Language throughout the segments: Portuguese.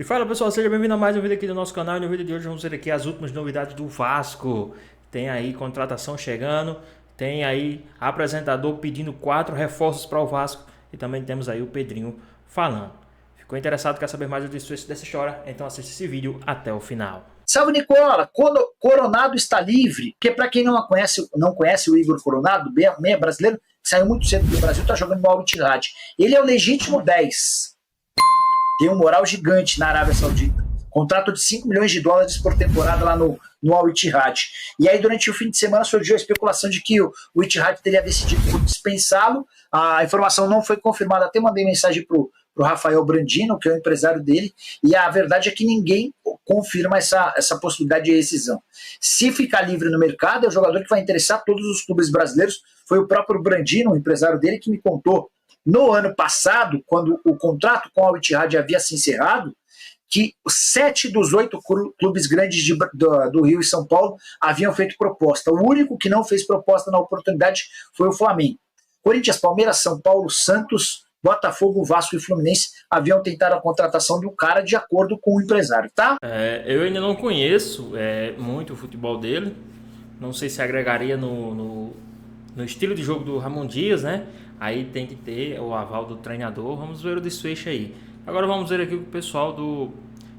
E fala pessoal, seja bem-vindo a mais um vídeo aqui do nosso canal. E no vídeo de hoje vamos ver aqui as últimas novidades do Vasco. Tem aí contratação chegando, tem aí apresentador pedindo 4 reforços para o Vasco e também temos aí o Pedrinho falando. Ficou interessado, quer saber mais do desfecho dessa história? Então assista esse vídeo até o final. Salve, Nicola! Coronado está livre, porque para quem não conhece o Igor Coronado, meia brasileiro, que saiu muito cedo do Brasil, está jogando no Al Ittihad. Ele é o legítimo 10. Tem um moral gigante na Arábia Saudita. Contrato de $5 milhões por temporada lá no Al Ittihad. E aí, durante o fim de semana, surgiu a especulação de que o Ittihad teria decidido por dispensá-lo. A informação não foi confirmada. Até mandei mensagem para o Rafael Brandino, que é o empresário dele, e a verdade é que ninguém confirma essa possibilidade de rescisão. Se ficar livre no mercado, é o jogador que vai interessar todos os clubes brasileiros. Foi o próprio Brandino, o empresário dele, que me contou no ano passado, quando o contrato com o Al Ittihad havia se encerrado, que 7 dos 8 clubes grandes do Rio e São Paulo haviam feito proposta. O único que não fez proposta na oportunidade foi o Flamengo. Corinthians, Palmeiras, São Paulo, Santos, Botafogo, Vasco e Fluminense haviam tentado a contratação do cara de acordo com o empresário, tá? Eu ainda não conheço muito o futebol dele. Não sei se agregaria no estilo de jogo do Ramon Dias, né? Aí tem que ter o aval do treinador. Vamos ver o desfecho aí. Agora vamos ver aqui o que o pessoal do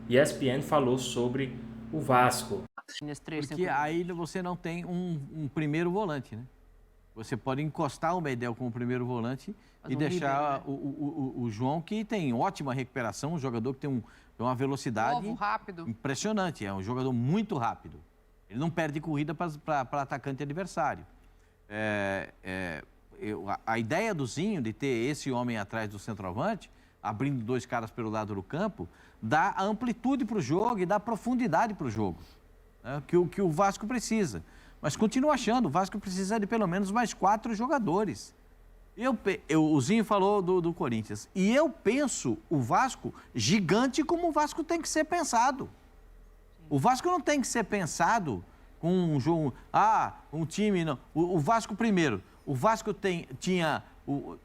ESPN falou sobre o Vasco. Porque aí você não tem um primeiro volante, né? Você pode encostar o Medel como primeiro volante e deixar líder, né? o João, que tem ótima recuperação, um jogador que tem uma velocidade rápido, impressionante, é um jogador muito rápido. Ele não perde corrida para atacante adversário. A ideia do Zinho de ter esse homem atrás do centroavante, abrindo 2 caras pelo lado do campo, dá amplitude para o jogo e dá profundidade para o jogo, né? que o Vasco precisa. Mas continuo achando, o Vasco precisa de pelo menos mais 4 jogadores. O Zinho falou do Corinthians. E eu penso o Vasco gigante como o Vasco tem que ser pensado. O Vasco não tem que ser pensado com um jogo... um time... Não. O Vasco primeiro. O Vasco tinha,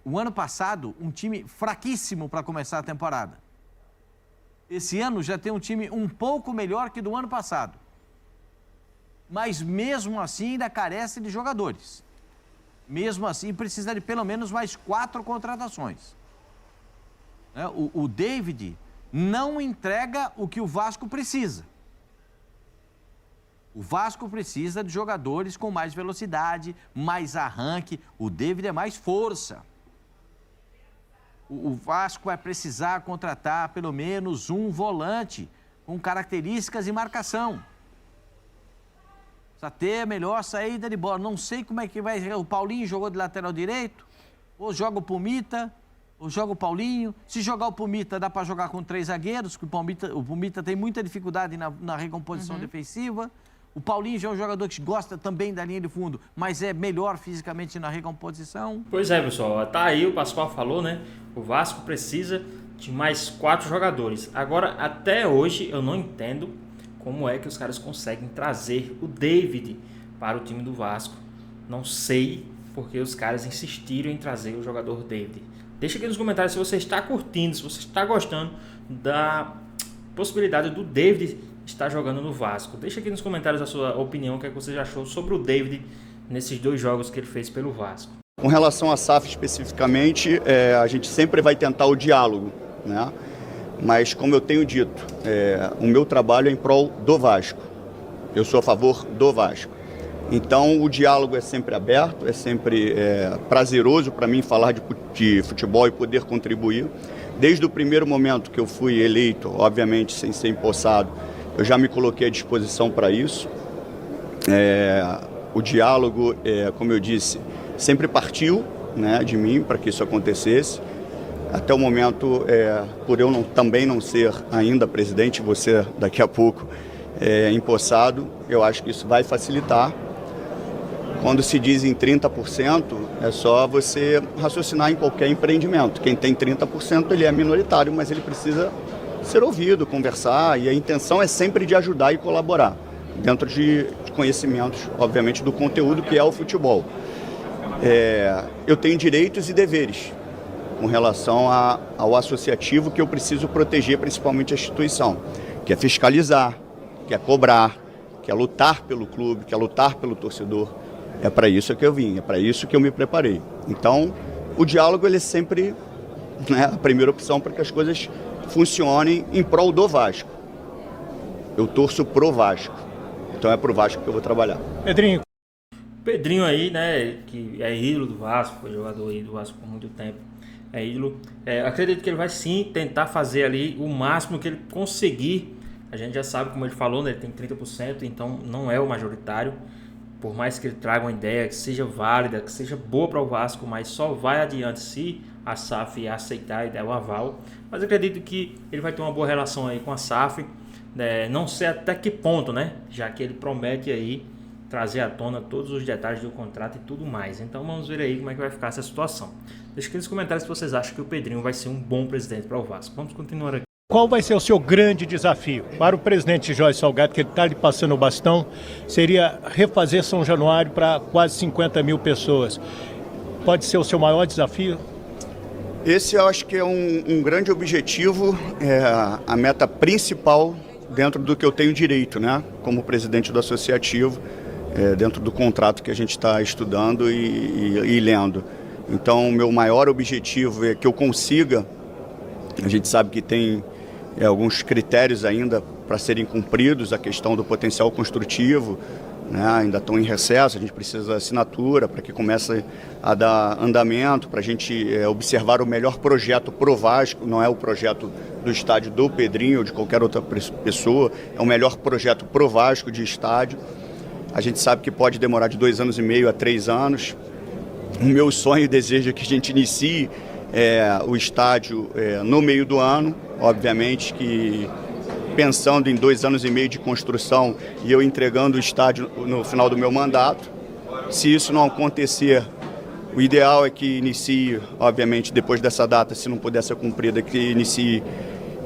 o ano passado, um time fraquíssimo para começar a temporada. Esse ano já tem um time um pouco melhor que do ano passado. Mas mesmo assim ainda carece de jogadores. Mesmo assim precisa de pelo menos mais 4 contratações. O David não entrega o que o Vasco precisa. O Vasco precisa de jogadores com mais velocidade, mais arranque. O David é mais força. O Vasco vai precisar contratar pelo menos um volante com características e marcação. Precisa ter a melhor saída de bola. Não sei como é que vai... O Paulinho jogou de lateral direito, ou joga o Pumita, ou joga o Paulinho. Se jogar o Pumita, dá para jogar com 3 zagueiros, porque o Pumita tem muita dificuldade na recomposição defensiva. O Paulinho já é um jogador que gosta também da linha de fundo, mas é melhor fisicamente na recomposição. Pois é, pessoal. Tá aí, o Pascoal falou, né? O Vasco precisa de mais 4 jogadores. Agora, até hoje, eu não entendo como é que os caras conseguem trazer o David para o time do Vasco. Não sei porque os caras insistiram em trazer o jogador David. Deixa aqui nos comentários se você está curtindo, se você está gostando da possibilidade do David estar jogando no Vasco. Deixa aqui nos comentários a sua opinião, o que é que você já achou sobre o David nesses 2 jogos que ele fez pelo Vasco. Com relação a SAF especificamente, a gente sempre vai tentar o diálogo, né? Mas, como eu tenho dito, o meu trabalho é em prol do Vasco. Eu sou a favor do Vasco. Então, o diálogo é sempre aberto, é sempre prazeroso para mim falar de futebol e poder contribuir. Desde o primeiro momento que eu fui eleito, obviamente sem ser empossado, eu já me coloquei à disposição para isso. O diálogo, como eu disse, sempre partiu, né, de mim para que isso acontecesse. Até o momento, por eu também não ser ainda presidente, você daqui a pouco empossado, eu acho que isso vai facilitar. Quando se diz em 30%, é só você raciocinar em qualquer empreendimento. Quem tem 30%, ele é minoritário, mas ele precisa ser ouvido, conversar, e a intenção é sempre de ajudar e colaborar, dentro de conhecimentos, obviamente, do conteúdo que é o futebol. Eu tenho direitos e deveres. com relação ao associativo que eu preciso proteger, principalmente a instituição, que é fiscalizar, que é cobrar, que é lutar pelo clube, que é lutar pelo torcedor. É para isso que eu vim, é para isso que eu me preparei. Então, o diálogo ele é sempre, né, a primeira opção para que as coisas funcionem em prol do Vasco. Eu torço pro Vasco, então é pro Vasco que eu vou trabalhar. Pedrinho aí, né, que é ídolo do Vasco, foi jogador aí do Vasco por muito tempo, é ídolo. Acredito que ele vai sim tentar fazer ali o máximo que ele conseguir. A gente já sabe, como ele falou, né, ele tem 30%, então não é o majoritário. Por mais que ele traga uma ideia que seja válida, que seja boa para o Vasco, mas só vai adiante se a SAF aceitar e der o aval. Mas acredito que ele vai ter uma boa relação aí com a SAF, né? Não sei até que ponto, né? Já que ele promete aí trazer à tona todos os detalhes do contrato e tudo mais. Então vamos ver aí como é que vai ficar essa situação. Deixa aqui nos comentários se vocês acham que o Pedrinho vai ser um bom presidente para o Vasco. Vamos continuar aqui. Qual vai ser o seu grande desafio? Para o presidente Jorge Salgado, que ele está lhe passando o bastão, seria refazer São Januário para quase 50 mil pessoas. Pode ser o seu maior desafio? Esse eu acho que é um grande objetivo, a meta principal dentro do que eu tenho direito, né? Como presidente do associativo, dentro do contrato que a gente está estudando e lendo. Então, o meu maior objetivo é que eu consiga, a gente sabe que tem alguns critérios ainda para serem cumpridos, a questão do potencial construtivo, né, ainda estão em recesso, a gente precisa da assinatura para que comece a dar andamento, para a gente observar o melhor projeto pro Vasco, não é o projeto do estádio do Pedrinho ou de qualquer outra pessoa, é o melhor projeto pro Vasco de estádio. A gente sabe que pode demorar de 2 anos e meio a 3 anos. O meu sonho e desejo é que a gente inicie o estádio no meio do ano, obviamente que pensando em 2 anos e meio de construção e eu entregando o estádio no final do meu mandato. Se isso não acontecer, o ideal é que inicie, obviamente, depois dessa data, se não puder ser cumprida, que inicie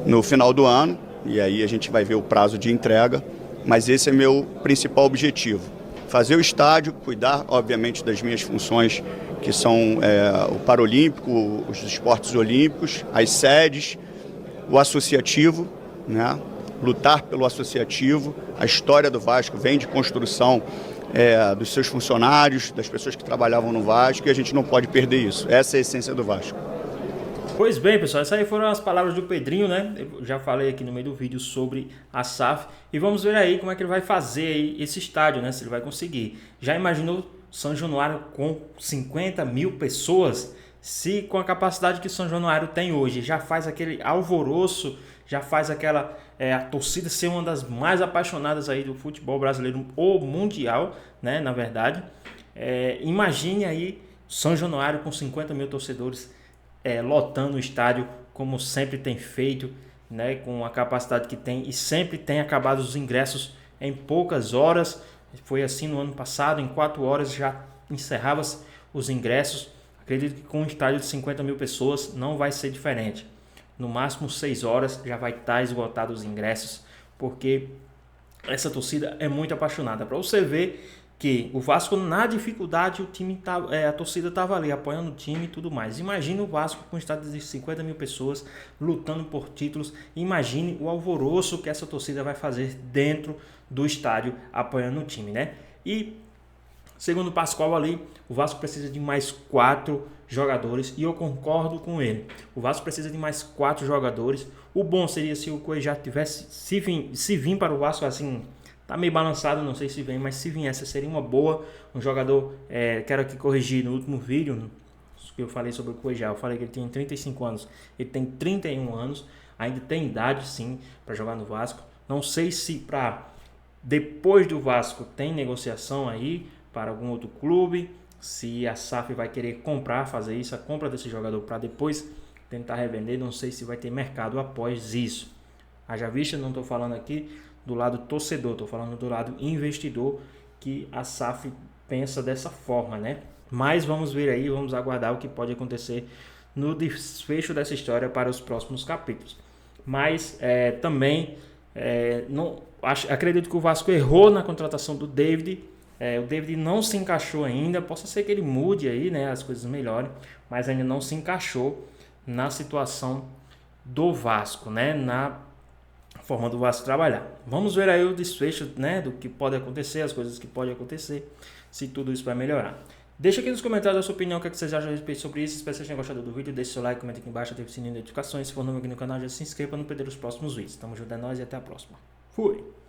no final do ano, e aí a gente vai ver o prazo de entrega, mas esse é meu principal objetivo. Fazer o estádio, cuidar, obviamente, das minhas funções, que são o Paralímpico, os esportes olímpicos, as sedes, o associativo, né? Lutar pelo associativo. A história do Vasco vem de construção dos seus funcionários, das pessoas que trabalhavam no Vasco, e a gente não pode perder isso. Essa é a essência do Vasco. Pois bem, pessoal, essas aí foram as palavras do Pedrinho, né? Eu já falei aqui no meio do vídeo sobre a SAF, e vamos ver aí como é que ele vai fazer aí esse estádio, né? Se ele vai conseguir. Já imaginou São Januário com 50 mil pessoas? Se com a capacidade que São Januário tem hoje, já faz aquele alvoroço, já faz aquela a torcida ser uma das mais apaixonadas aí do futebol brasileiro ou mundial, né? Na verdade, imagine aí São Januário com 50 mil torcedores lotando o estádio como sempre tem feito, né? Com a capacidade que tem, e sempre tem acabado os ingressos em poucas horas. Foi assim no ano passado, em 4 horas já encerrava-se os ingressos. Acredito que com um estádio de 50 mil pessoas não vai ser diferente. No máximo 6 horas já vai estar esgotado os ingressos, porque essa torcida é muito apaixonada. Para você ver que o Vasco, na dificuldade, a torcida estava ali apoiando o time e tudo mais. Imagine o Vasco com um estádio de 50 mil pessoas lutando por títulos. Imagine o alvoroço que essa torcida vai fazer dentro do estádio apoiando o time, né? E segundo o Pascoal ali, o Vasco precisa de mais 4 jogadores, e eu concordo com ele. O Vasco precisa de mais 4 jogadores. O bom seria se o Cuejá tivesse, se vir para o Vasco, assim, tá meio balançado, não sei se vem, mas se viesse seria uma boa. Um jogador, quero aqui corrigir no último vídeo que eu falei sobre o Cuejá, eu falei que ele tem 35 anos, ele tem 31 anos, ainda tem idade sim para jogar no Vasco. Não sei se para depois do Vasco tem negociação aí para algum outro clube, se a SAF vai querer fazer isso, a compra desse jogador para depois tentar revender. Não sei se vai ter mercado após isso. Haja vista, não estou falando aqui do lado torcedor, estou falando do lado investidor, que a SAF pensa dessa forma, né? Mas vamos ver aí, vamos aguardar o que pode acontecer no desfecho dessa história para os próximos capítulos. Mas também acredito que o Vasco errou na contratação do David. O David não se encaixou ainda, possa ser que ele mude aí, né, as coisas melhorem, mas ainda não se encaixou. na situação do Vasco, né? Na forma do Vasco trabalhar. Vamos ver aí o desfecho, né? Do que pode acontecer, as coisas que podem acontecer, se tudo isso vai melhorar. Deixa aqui nos comentários a sua opinião, o que vocês acham a respeito sobre isso. Espero que vocês tenham gostado do vídeo. Deixe seu like, comenta aqui embaixo, ative o sininho de notificações. Se for novo aqui no canal, já se inscreva para não perder os próximos vídeos. Tamo junto, é nóis e até a próxima. Fui!